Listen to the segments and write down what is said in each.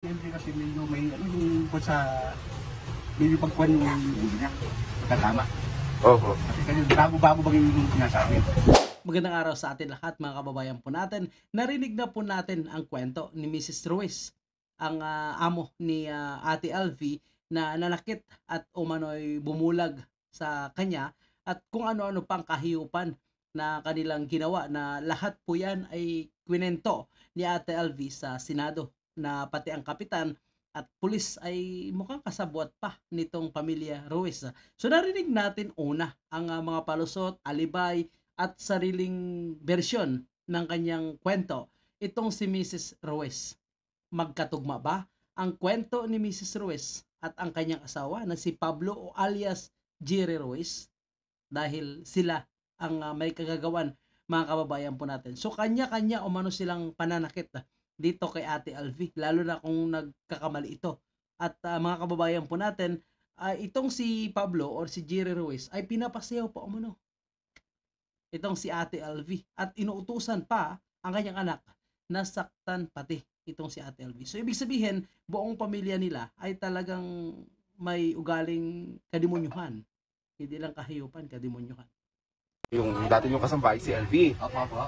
Siyempre kasi medyo may ano yung sa medyo pagkuhan yung ulo niya. Pagkatama. Oho. Kasi kanyo bago-bago bagay yung sinasabi. Magandang araw sa atin lahat mga kababayan po natin. Narinig na po natin ang kwento ni Mrs. Ruiz, ang amo ni Ate LV na nanakit at umano'y bumulag sa kanya at kung ano-ano pang kahiyupan na kanilang ginawa na lahat po yan ay kwinento ni Ate LV sa Senado na pati ang kapitan at pulis ay mukhang kasabwat pa nitong pamilya Ruiz. So narinig natin una ang mga palusot, alibay at sariling bersyon ng kanyang kwento. Itong si Mrs. Ruiz. Magkatugma ba ang kwento ni Mrs. Ruiz at ang kanyang asawa na si Pablo o alias Jerry Ruiz? Dahil sila ang may kagagawan mga kababayan po natin. So kanya-kanya umano silang pananakit dito kay Ate LV, lalo na kung nagkakamali ito. At mga kababayan po natin, itong si Pablo or si Jerry Ruiz ay pinapasayaw pa umano itong si Ate LV at inuutusan pa ang kanyang anak na saktan pati itong si Ate LV. So ibig sabihin, buong pamilya nila ay talagang may ugaling kademonyuhan. Hindi lang kahiyupan, kademonyuhan. Yung dati yung kasambay, si LV.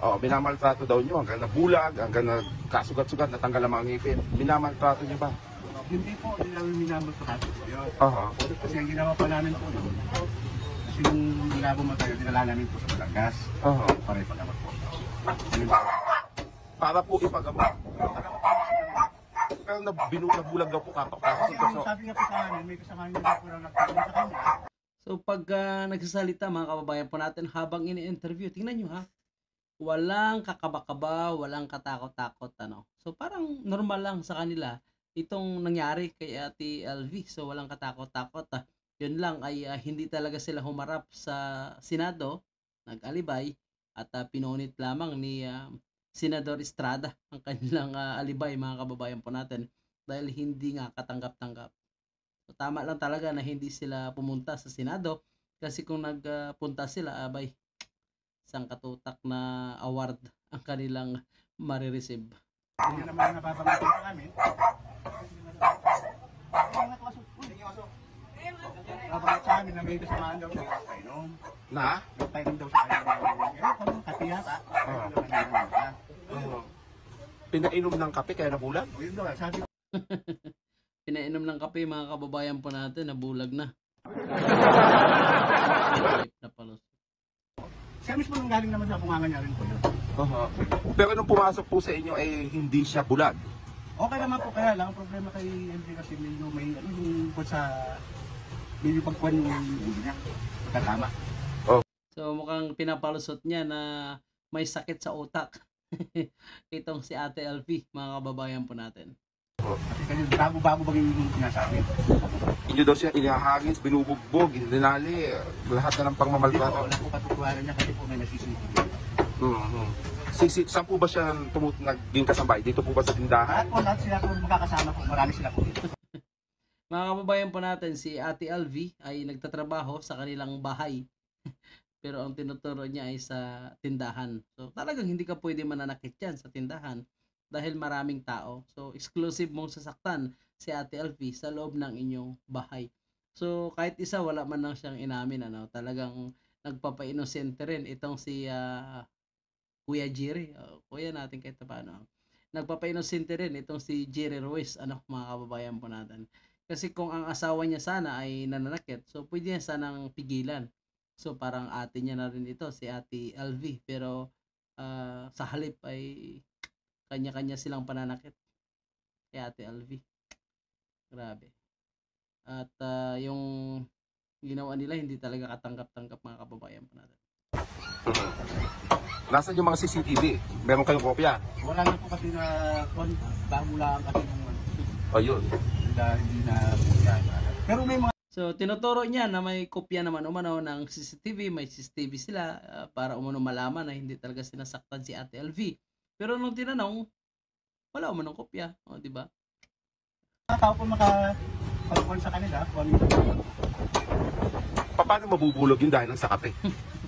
Oh, binamaltrato daw nyo hanggang nabulag, hanggang nagkasugat-sugat, natanggal ang mga ngipin. Binamaltrato nyo ba? Hindi po, hindi namin minamaltrato po yun. Kasi ang ginawa pa namin po doon, kasi nung ginagawa mo tayo, dinala namin po sa Batangas. Pare pag-amat po. Para po ipagamot. Pero nabulag daw po kapak. Sabi nga po sa amin, may kasama niyo po na nagpapalita sa kanya. So pag nagsasalita mga kababayan po natin habang ini-interview, tingnan nyo ha, walang kakaba-kaba, walang katakot-takot ano. So parang normal lang sa kanila itong nangyari kay Ate LV. So walang katakot-takot. Yun lang ay hindi talaga sila humarap sa Senado, nag-alibay at pinunit lamang ni Senador Estrada ang kanilang alibay mga kababayan po natin dahil hindi nga katanggap-tanggap. So, tama lang talaga na hindi sila pumunta sa Senado kasi kung nagpunta sila, abay, isang katutak na award ang kanilang marireceive. Hindi naman nababanggit pa namin. Nabanggit sa amin na may kasamaan daw sa kainom. Na? Nagpainom daw sa kainom. Kung katiyata, Pinainom ng kape kaya nabulag? yun daw, sabi Pinainom ng kape mga kababayan po natin, nabulag na. Na palos. siya mismo nung galing naman sa bunganga niya rin po yun. Pero nung pumasok po sa inyo, eh hindi siya bulag. Okay naman po, kaya lang ang problema kay Henry kasi medyo may ano yung po sa medyo pagkuhan yung ulo niya. Pagkatama. So mukhang pinapalusot niya na may sakit sa utak. Itong si Ate LV, mga kababayan po natin. Kasi kanyo bago-bago bagay yung sinasabi. Inyo daw siya inihagis, binubugbog, dinali, lahat na ng pangmamaltrato. Wala po katutuhanan niya kasi po may nasisipin. Saan po ba siya naging kasambay? Dito po ba sa tindahan? Lahat sila po magkakasama po, marami sila po dito. Mga kababayan po natin, si Ate LV ay nagtatrabaho sa kanilang bahay. Pero ang tinuturo niya ay sa tindahan. So talagang hindi ka pwede mananakit yan sa tindahan dahil maraming tao. So exclusive mong sasaktan si Ate LV sa loob ng inyong bahay. So kahit isa wala man lang siyang inamin ano, talagang nagpapa-inosente rin itong si Kuya Jerry. Kuya natin kahit paano. Nagpapa-inosente rin itong si Jerry Ruiz ano mga kababayan po natin. Kasi kung ang asawa niya sana ay nananakit, so pwede niya sanang pigilan. So parang ate niya na rin ito, si Ate LV. Pero sa halip ay kanya-kanya silang pananakit kay Ate LV. Grabe. At yung ginawa nila hindi talaga katanggap-tanggap mga kababayan po natin. Nasaan yung mga CCTV? Meron kayong kopya? Wala na po kasi na bago lang kasi yung Ayun. hindi na pero may mga So tinuturo niya na may kopya naman umano ng CCTV, may CCTV sila para umano malaman na hindi talaga sinasaktan si Ate LV. Pero nung tinanong, wala umanong kopya, di ba? tao po makapagpuan sa kanila kung ano yung Paano mabubulog yun dahil lang sa kape?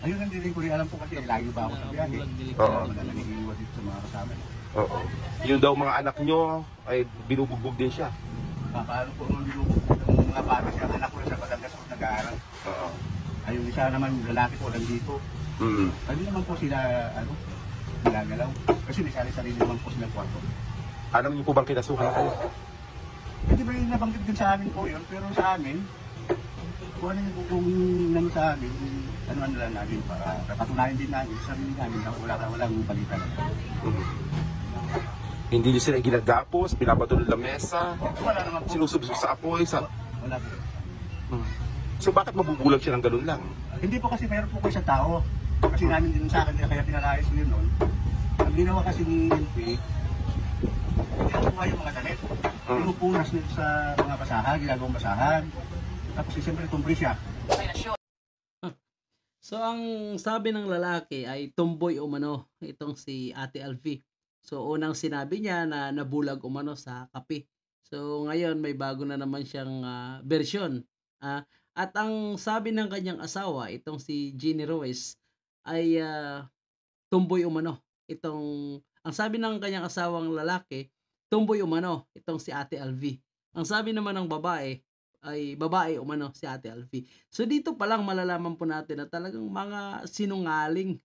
ayun, hindi rin ko rin alam po kasi layo ba ako sa biyahe. Bulag-dilig. Oo. Madalang iniiwan dito sa mga kasama. Oo. Yung daw mga anak nyo ay binubugbog din siya. Paano po nung nilubog ng mga bata siya, anak ko na sa Batangas po nag-aaral. Oo. Ay, yung isa naman, lalaki po, nandito. Hindi naman po sila, nagagalaw. Kasi may sarili-sarili naman po sila kwarto. Alam niyo po bang kinasuhan na kayo? Hindi ba yung nabanggit din sa amin po yun, pero sa amin, kung ano yung kung naman sa amin, ano lang namin para kapatunayan din namin, sarili namin na walang balita lang. Hindi niyo sila ginagapos, pinapatulog ng mesa, Wala naman po. sinusubsub sa apoy, sa... Wala po. So bakit mabubulag siya ng ganun lang? Hindi po kasi mayroon po kayo sa tao. Kasi namin din sa akin, kaya pinalayas ko yun noon. Ang ginawa kasi ni NP, ginagawa yung mga damit. Pinupunas nito sa mga basahan, ginagawang basahan. Tapos siyempre tumboy siya. So ang sabi ng lalaki ay tumboy umano itong si Ate LV. So unang sinabi niya na nabulag umano sa kape. So ngayon may bago na naman siyang bersyon. At ang sabi ng kanyang asawa, itong si Jeannie Ruiz, ay tumboy umano. Ang sabi ng kanyang asawang lalaki, tumboy umano itong si Ate LV. Ang sabi naman ng babae, ay babae umano si Ate LV. So dito pa lang malalaman po natin na talagang mga sinungaling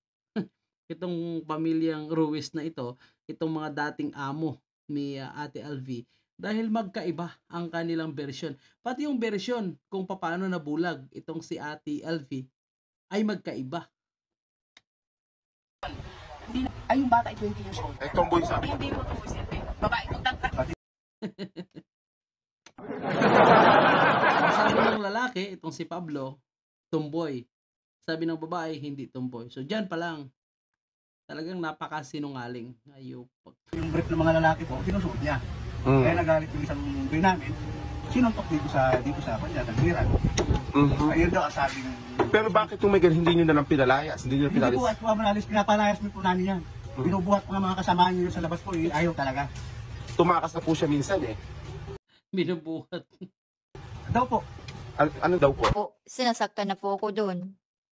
itong pamilyang Ruiz na ito, itong mga dating amo ni Ate LV, dahil magkaiba ang kanilang bersyon. Pati yung bersyon kung paano nabulag itong si Ate LV ay magkaiba. Ay, yung bata ay 20 years old. Eh, tomboy sabi. Hindi mo po isipin. Babae, magtangka. Ang sabi ng lalaki, itong si Pablo, tumboy. Sabi ng babae, hindi tumboy. So dyan pa lang, talagang napakasinungaling. Yung brief ng mga lalaki po, sinusuot niya. Kaya nagalit yung isang boy namin, sinuntok dito sa kanya, nagbiran. Ayun daw ang sabi ng... Pero bakit kung may ganun, hindi nyo na lang pinalayas? Hindi nyo na Hindi pinalayas? po, at manalis, pinapalayas mo po namin yan. Binubuhat po ng mga kasamahan niyo sa labas po, ayaw talaga. Tumakas na po siya minsan eh. Binubuhat. Daw po. Ano daw po? Po, sinasaktan na po ako doon.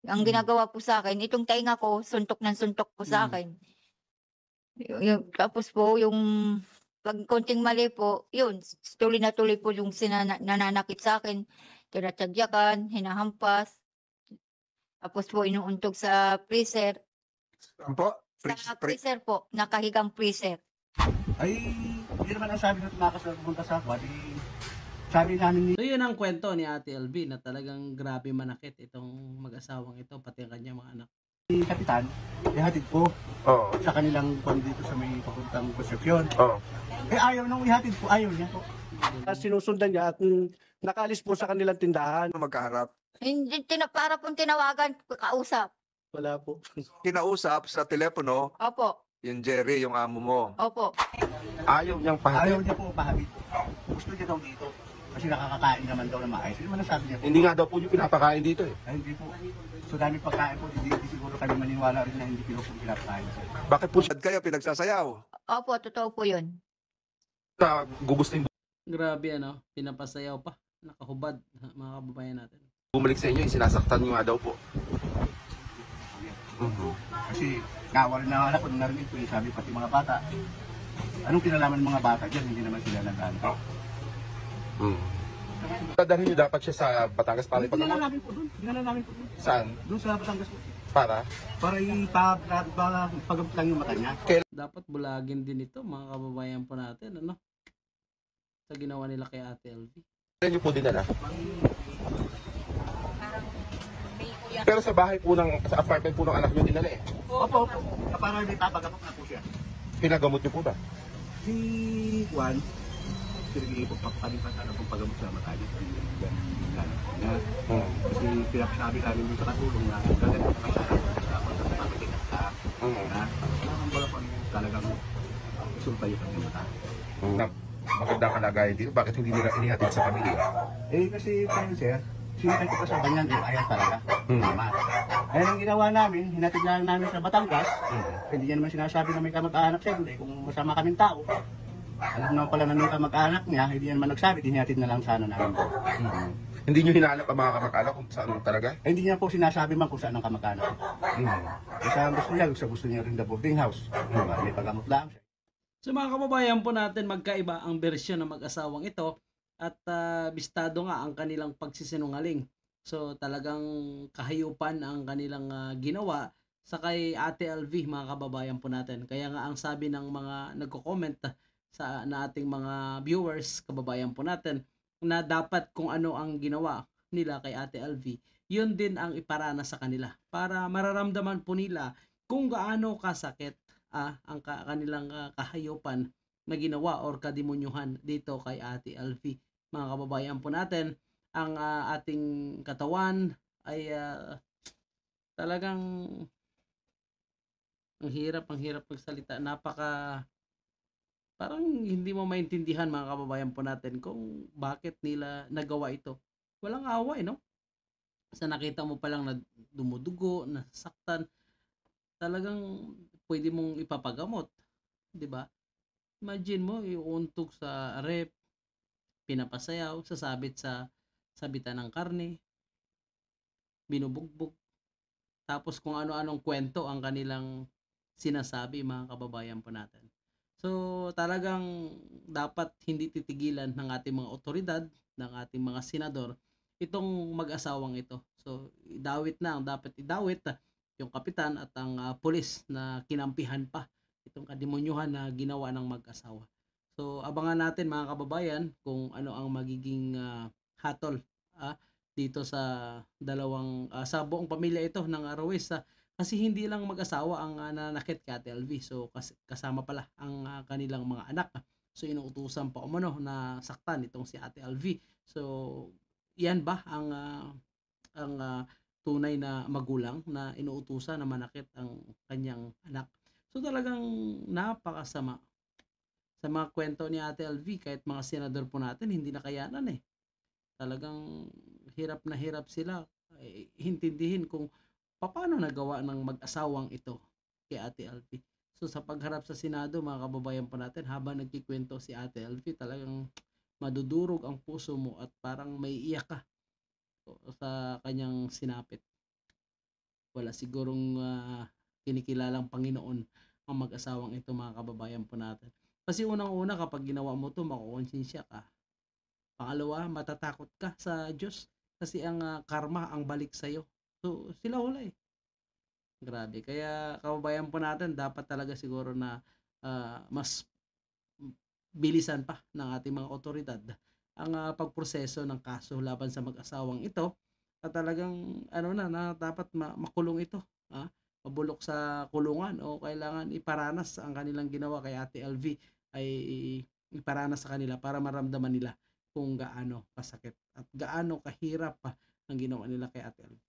Ang ginagawa po sa akin, itong tainga ko, suntok ng suntok po sa akin. Tapos po, yung pag konting mali po, yun, tuloy na tuloy po yung nananakit sa akin. Tinatagyakan, hinahampas. Tapos po, inuuntog sa freezer. Po? Sa freezer po, nakahigang freezer. Ay, hindi naman ang sabi na tumakas na pumunta sa ako. Sabi namin ni... So yun ang kwento ni Ate LV na talagang grabe manakit itong mag-asawang ito, pati ang kanyang mga anak. Kapitan, ihatid ko Oo. sa kanilang kwan dito sa may papuntang konstruksyon. Oo. Eh ayaw nang ihatid ko, ayaw niya po. Sinusundan niya at nakalis po sa kanilang tindahan. Magkaharap. Hindi, para pong tinawagan, kausap. Wala po. Kinausap sa telepono, Opo, yung Jerry, yung amo mo. opo. Ayaw niyang Ayaw pahatid. niya po pahabit. Gusto niya daw dito. Kasi nakakakain naman daw na maayos. Yun naman ang sabi niya po. Hindi nga daw po yung pinapakain dito eh. Ay, hindi po. So dami pagkain po, hindi siguro kami maniwala rin na hindi pinapakain. Bakit po siya At kayo pinagsasayaw. Opo, totoo po yun. gugustin Grabe pinapasayaw pa. Nakahubad, mga kababayan natin. bumalik sa inyo, sinasaktan niyo nga daw po. Kasi kawa rin na anak ko, narinig ko yung sabi pati mga bata. Anong kinalaman ng mga bata dyan? Hindi naman sila nag-ano. Dadalhin niyo dapat siya sa Batangas para Dinala ipagkamot. namin po doon. Dinala namin po doon. Saan? Doon sa Batangas po. Para? Para ipagamot lang yung mata niya. Dapat bulagin din ito, mga kababayan po natin, sa ginawa nila kay Ate LV. Kailan niyo po dinala? Pero sa bahay po sa apartment po ng anak niyo dinala eh. Opo, opo. Para may papagamot na po siya. Pinagamot niyo po ba? Si Juan, pinag-iipot pa kami pa sana kung pagamot sa mata niya. Kasi pinapasabi namin yung katulong na gaganap pa siya sa pagkakapatigat sa ang wala pa talagang sulpa yung kanyang mata. Magandang kalagayan dito. Bakit hindi nila inihatid sa pamilya? Eh kasi sir, sinakay ko pa sa banyan, ayaw talaga. Tama. Ayan ang ginawa namin, hinatid lang namin sa Batangas. Hindi niya naman sinasabi na may kamag-anak siya, hindi. Kung masama kaming tao, alam naman pala na may kamag-anak niya, hindi niya naman nagsabi, hinatid na lang sana namin. Hindi nyo hinanap ang mga kamag-anak kung saan talaga? Eh, hindi niya po sinasabi man kung saan ang kamag-anak. Kasi ang gusto niya rin the boarding house. Diba? May pagamot lang siya. So mga kababayan po natin, magkaiba ang bersyon ng mag-asawang ito at bistado nga ang kanilang pagsisinungaling. So talagang kahayupan ang kanilang ginawa sa kay Ate LV, mga kababayan po natin. Kaya nga ang sabi ng mga nagko-comment sa na ating mga viewers, kababayan po natin, na dapat kung ano ang ginawa nila kay Ate LV, yun din ang iparana sa kanila para mararamdaman po nila kung gaano kasakit ang kanilang kahayupan na ginawa or kademonyuhan dito kay Ate LV. Mga kababayan po natin, ang ating katawan ay talagang ang hirap magsalita. Parang hindi mo maintindihan, mga kababayan po natin, kung bakit nila nagawa ito. Walang away, no? Sa nakita mo pa lang na dumudugo, nasaktan, talagang pwede mong ipapagamot, 'di ba? Imagine mo iuuntog sa rep, pinapasayaw, sasabit sa sabitan ng karne, binubugbog, tapos kung ano-anong kwento ang kanilang sinasabi, mga kababayan po natin. So talagang dapat hindi titigilan ng ating mga otoridad, ng ating mga senador itong mag-asawang ito. So idawit na ang dapat idawit yung kapitan at ang pulis na kinampihan pa itong kademonyuhan na ginawa ng mag-asawa. So abangan natin, mga kababayan, kung ano ang magiging hatol dito sa dalawang sa buong pamilya ito ng Ruiz, kasi hindi lang mag-asawa ang nanakit kay Ate LV. So kasama pala ang kanilang mga anak. So inuutusan pa umano na saktan itong si Ate LV. So yan ba ang tunay na magulang na inuutusan na manakit ang kanyang anak? So talagang napakasama. Sa mga kwento ni Ate LV, kahit mga senador po natin hindi nakayanan eh. Talagang hirap na hirap sila hintindihin kung paano nagawa ng mag-asawang ito kay Ate LV. So sa pagharap sa Senado, mga kababayan po natin, habang nagkikwento si Ate LV, talagang madudurog ang puso mo at parang may iyak ka sa kanyang sinapit. Wala sigurong kinikilalang Panginoon ang mag-asawang ito, mga kababayan po natin. Kasi unang-una, kapag ginawa mo ito, makukonsensya ka. Pangalawa, matatakot ka sa Diyos kasi ang karma ang balik sa'yo. So sila wala eh. Grabe. Kaya kababayan po natin, dapat talaga siguro na mas bilisan pa ng ating mga otoridad ang pagproseso ng kaso laban sa mag-asawang ito, at talagang dapat makulong ito, mabulok sa kulungan, o kailangan iparanas ang kanilang ginawa kay Ate LV, ay iparanas sa kanila para maramdaman nila kung gaano kasakit at gaano kahirap ang ginawa nila kay Ate LV.